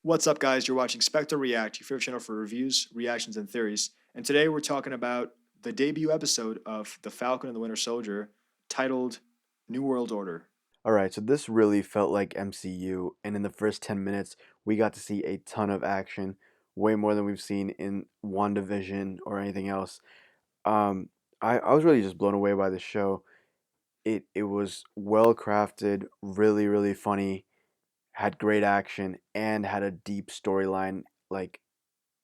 What's up, guys? You're watching Spectre React, your favorite channel for reviews, reactions, and theories. And today we're talking about the debut episode of The Falcon and the Winter Soldier, titled New World Order. All right, so this really felt like MCU, and in the first 10 minutes, we got to see a ton of action, way more than we've seen in WandaVision or anything else. Um, I was really just blown away by the show. It was well crafted, really funny, had great action, and had a deep storyline, like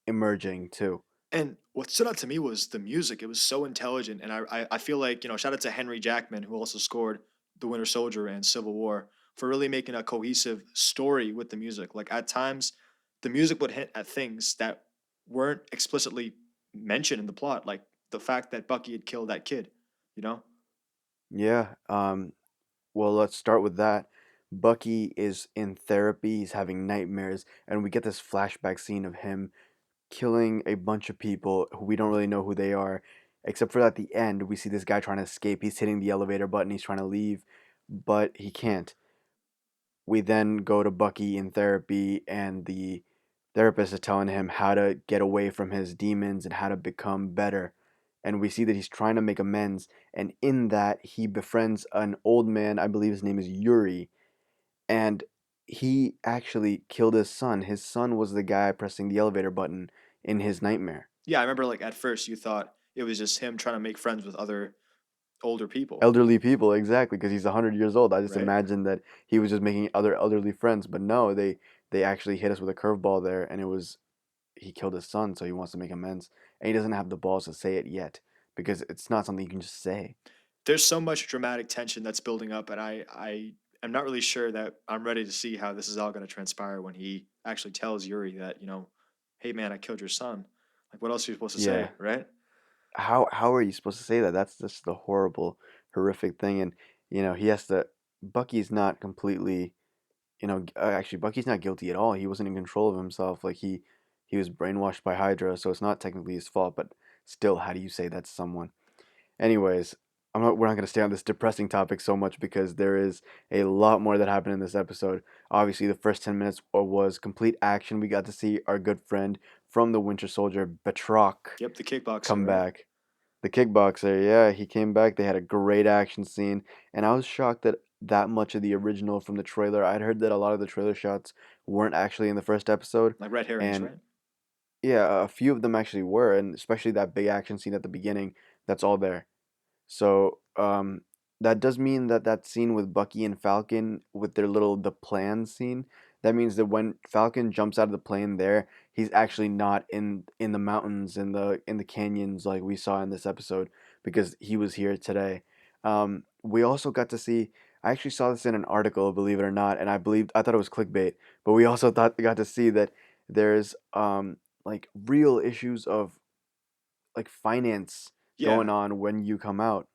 emerging too. And what stood out to me was the music. It was so intelligent. And I feel like, shout out to Henry Jackman, who also scored The Winter Soldier and Civil War, for really making a cohesive story with the music. Like at times, the music would hit at things that weren't explicitly mentioned in the plot, like the fact that Bucky had killed that kid, you know? Yeah. Well, let's start with that. Bucky is in therapy. He's having nightmares, and we get this flashback scene of him killing a bunch of people who we don't really know who they are, except for at the end we see this guy trying to escape. He's hitting the elevator button. He's trying to leave, but he can't. We then go to Bucky in therapy, and the therapist is telling him how to get away from his demons and how to become better. And we see that he's trying to make amends, and in that he befriends an old man. I believe his name is Yuri, and he actually killed his son. His son was the guy pressing the elevator button in his nightmare. Yeah, I remember like at first you thought it was just him trying to make friends with other older people, Elderly people, exactly, because he's 100 years old. I just right? imagined that he was just making other elderly friends, but no, they actually hit us with a curveball there, and it was he killed his son, so he wants to make amends, and he doesn't have the balls to say it yet because it's not something you can just say. There's so much dramatic tension that's building up, and I am not really sure that I'm ready to see how this is all going to transpire when he actually tells Yuri that hey man, I killed your son. Like, what else are you supposed to say, Yeah, right? how are you supposed to say that? That's just the horrible, horrific thing, and he has to. Bucky's not completely actually Bucky's not guilty at all. He wasn't in control of himself. Like he was brainwashed by Hydra, so it's not technically his fault, but still, how do you say that to someone? Anyways, we're not going to stay on this depressing topic so much because there is a lot more that happened in this episode. Obviously, the first 10 minutes was complete action. We got to see our good friend from the Winter Soldier, Batroc, Yep, the kickboxer, come right? back. The kickboxer, yeah, he came back. They had a great action scene, and I was shocked that that much of the original from the trailer. I'd heard that a lot of the trailer shots weren't actually in the first episode, Like red herrings, and right? yeah, a few of them actually were, and especially that big action scene at the beginning. That's all there. So, that does mean that that scene with Bucky and Falcon with their little the plan scene, that means that when Falcon jumps out of the plane there, he's actually not in the mountains in the canyons like we saw in this episode because he was here today. We also got to see. I actually saw this in an article, believe it or not, and I thought it was clickbait, but we also got to see that there's like real issues of like finance going Yeah, on when you come out.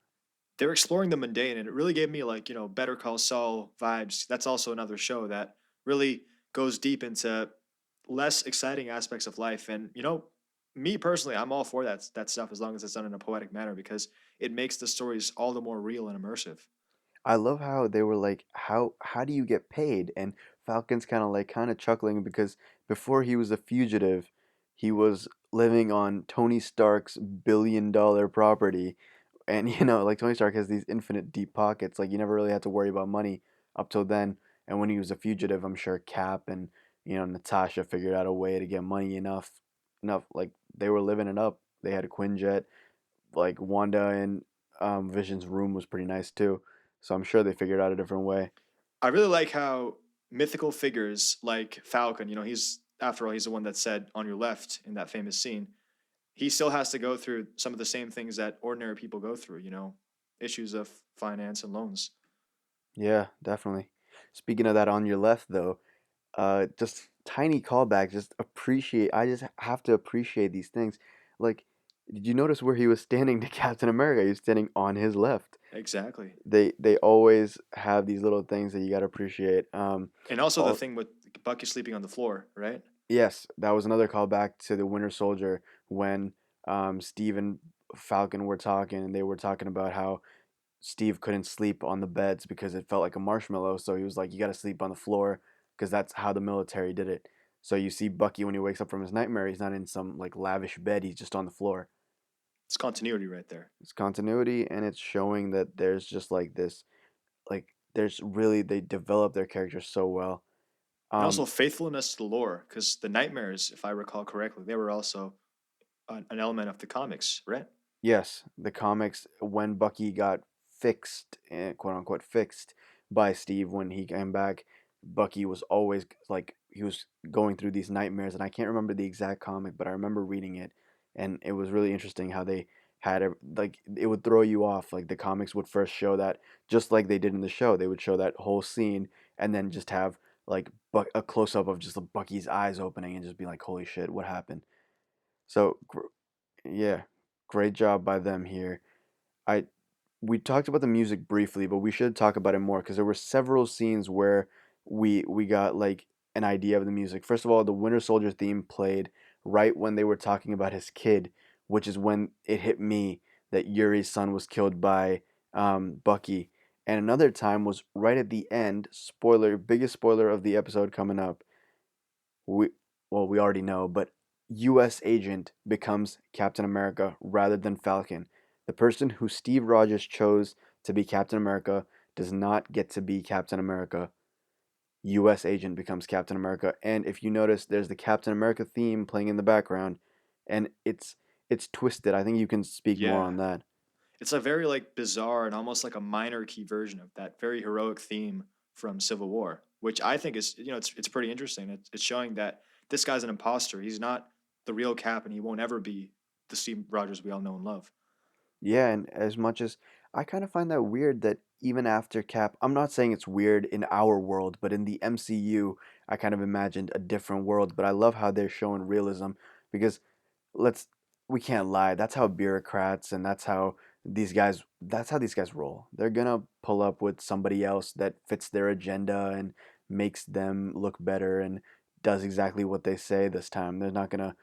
they're exploring the mundane, and it really gave me like Better Call Saul vibes. That's also another show that really goes deep into less exciting aspects of life. And me personally, I'm all for that stuff as long as it's done in a poetic manner because it makes the stories all the more real and immersive. I love how they were like, how do you get paid? And Falcon's kind of chuckling because before he was a fugitive, he was living on Tony Stark's billion-dollar property. And like Tony Stark has these infinite deep pockets. Like you never really had to worry about money up till then. And when he was a fugitive, I'm sure Cap and Natasha figured out a way to get money enough like they were living it up. They had a Quinjet, like Wanda and Vision's room was pretty nice too. So I'm sure they figured out a different way. I really like how mythical figures like Falcon, he's after all, he's the one that said on your left in that famous scene. He still has to go through some of the same things that ordinary people go through, issues of finance and loans. Yeah, definitely. Speaking of that on your left though, just tiny callback, just appreciate I just have to appreciate these things. Like, did you notice where he was standing to Captain America? He was standing on his left. Exactly. They always have these little things that you gotta appreciate. And also the All, thing with Bucky sleeping on the floor, right? yes, that was another callback to the Winter Soldier when Steve and Falcon were talking, and they were talking about how Steve couldn't sleep on the beds because it felt like a marshmallow. So he was like, "You got to sleep on the floor because that's how the military did it." So you see Bucky when he wakes up from his nightmare, he's not in some like lavish bed, he's just on the floor. It's continuity right there. It's continuity, and it's showing that there's just like this, like there's really they develop their characters so well. And also Um, faithfulness to the lore, because the nightmares, if I recall correctly, they were also an element of the comics, right? yes, the comics when Bucky got fixed, quote unquote fixed by Steve when he came back, Bucky was always like he was going through these nightmares, and I can't remember the exact comic, but I remember reading it, and it was really interesting how they had it like it would throw you off. Like the comics would first show that just like they did in the show, they would show that whole scene and then just have like a close up of just Bucky's eyes opening and just be like, "Holy shit, what happened?" So yeah, great job by them here. I we talked about the music briefly, but we should talk about it more because there were several scenes where we got like an idea of the music. First of all, the Winter Soldier theme played right when they were talking about his kid, which is when it hit me that Yuri's son was killed by Bucky. And another time was right at the end. Spoiler, biggest spoiler of the episode coming up. We we already know, but U.S. agent becomes Captain America rather than Falcon. The person who Steve Rogers chose to be Captain America does not get to be Captain America. U.S. agent becomes Captain America, and if you notice, there's the Captain America theme playing in the background, and it's twisted. I think you can speak more Yeah. on that. It's a very like bizarre and almost like a minor key version of that very heroic theme from Civil War, which I think is it's pretty interesting. It's showing that this guy's an imposter. He's not the real Cap, and he won't ever be the Steve Rogers we all know and love. Yeah, and as much as I kind of find that weird that even after Cap, I'm not saying it's weird in our world, but in the MCU, I kind of imagined a different world. But I love how they're showing realism because let's we can't lie. That's how bureaucrats and that's how these guys roll. They're gonna pull up with somebody else that fits their agenda and makes them look better and does exactly what they say this time. They're not gonna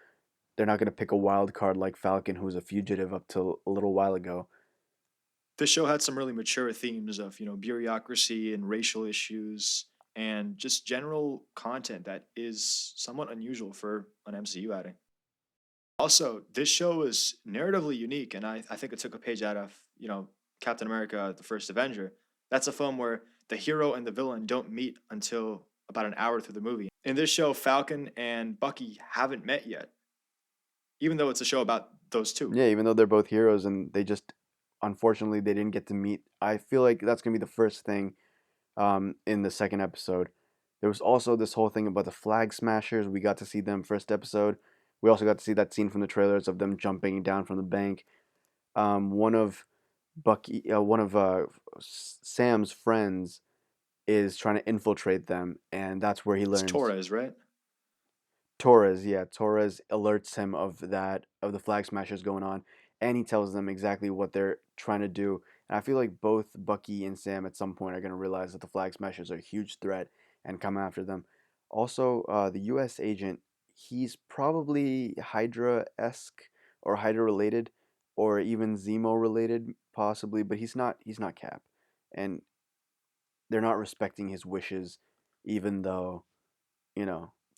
pick a wild card like Falcon, who was a fugitive up till a little while ago. This show had some really mature themes of bureaucracy and racial issues and just general content that is somewhat unusual for an MCU outing. Also, this show is narratively unique, and I think it took a page out of, Captain America, the First Avenger. That's a film where the hero and the villain don't meet until about an hour through the movie. In this show, Falcon and Bucky haven't met yet, even though it's a show about those two. Yeah, even though they're both heroes and they just unfortunately they didn't get to meet. I feel like that's gonna be the first thing in the second episode. There was also this whole thing about the flag smashers. We got to see them first episode. We also got to see that scene from the trailers of them jumping down from the bank. One of one of Sam's friends is trying to infiltrate them, and that's where he It's learns Torres, right? Torres, yeah, Torres alerts him of the flag smashers going on, and he tells them exactly what they're trying to do. And I feel like both Bucky and Sam at some point are going to realize that the flag smashers are a huge threat and come after them. Also, the U.S. agent, he's probably Hydra-esque or Hydra related, or even Zemo related, possibly, but he's not. He's not Cap, and they're not respecting his wishes, even though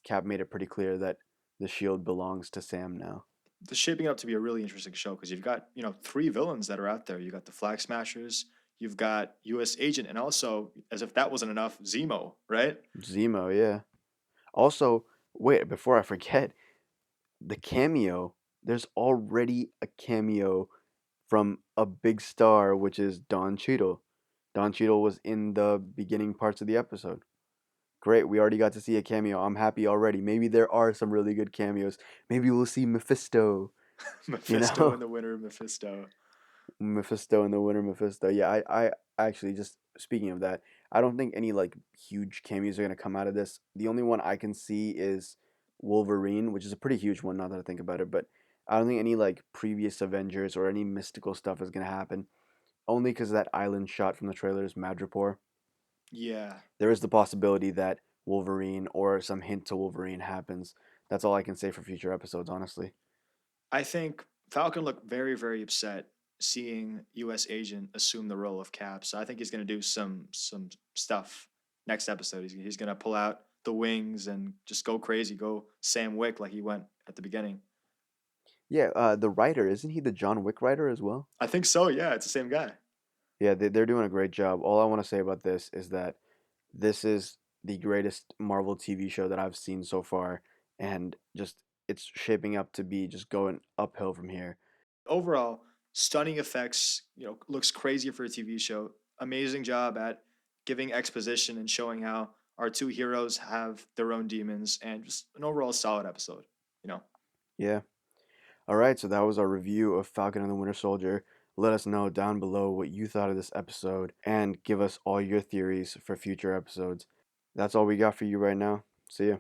Cap made it pretty clear that the shield belongs to Sam now. This shaping up to be a really interesting show because you've got, three villains that are out there. You got the Flag Smashers, you've got US Agent, and also, as if that wasn't enough, Zemo, right? Zemo, yeah. Also, wait, before I forget, the cameo, there's already a cameo from a big star, which is Don Cheadle. Don Cheadle was in the beginning parts of the episode. Great, we already got to see a cameo. I'm happy already. Maybe there are some really good cameos. Maybe we'll see Mephisto, you Mephisto know? and the winner, Mephisto. Mephisto and the winter Mephisto. Yeah, I actually just speaking of that, I don't think any like huge cameos are gonna come out of this. The only one I can see is Wolverine, which is a pretty huge one now that I think about it, but I don't think any like previous Avengers or any mystical stuff is gonna happen. Only because that island shot from the trailers, Madripoor. Yeah. There is the possibility that Wolverine or some hint to Wolverine happens. That's all I can say for future episodes, honestly. I think Falcon looked very, very upset seeing US Agent assume the role of Cap. So I think he's gonna do some stuff next episode. He's gonna pull out the wings and just go crazy, go Sam Wick like he went at the beginning. Yeah, the writer, isn't he the John Wick writer as well? I think so. Yeah, it's the same guy. Yeah, they're doing a great job. All I want to say about this is that this is the greatest Marvel TV show that I've seen so far, and just it's shaping up to be just going uphill from here. Overall, stunning effects. Looks crazy for a TV show. Amazing job at giving exposition and showing how our two heroes have their own demons, and just an overall solid episode. You know. Yeah. All right, so that was our review of Falcon and the Winter Soldier. Let us know down below what you thought of this episode and give us all your theories for future episodes. That's all we got for you right now. See ya.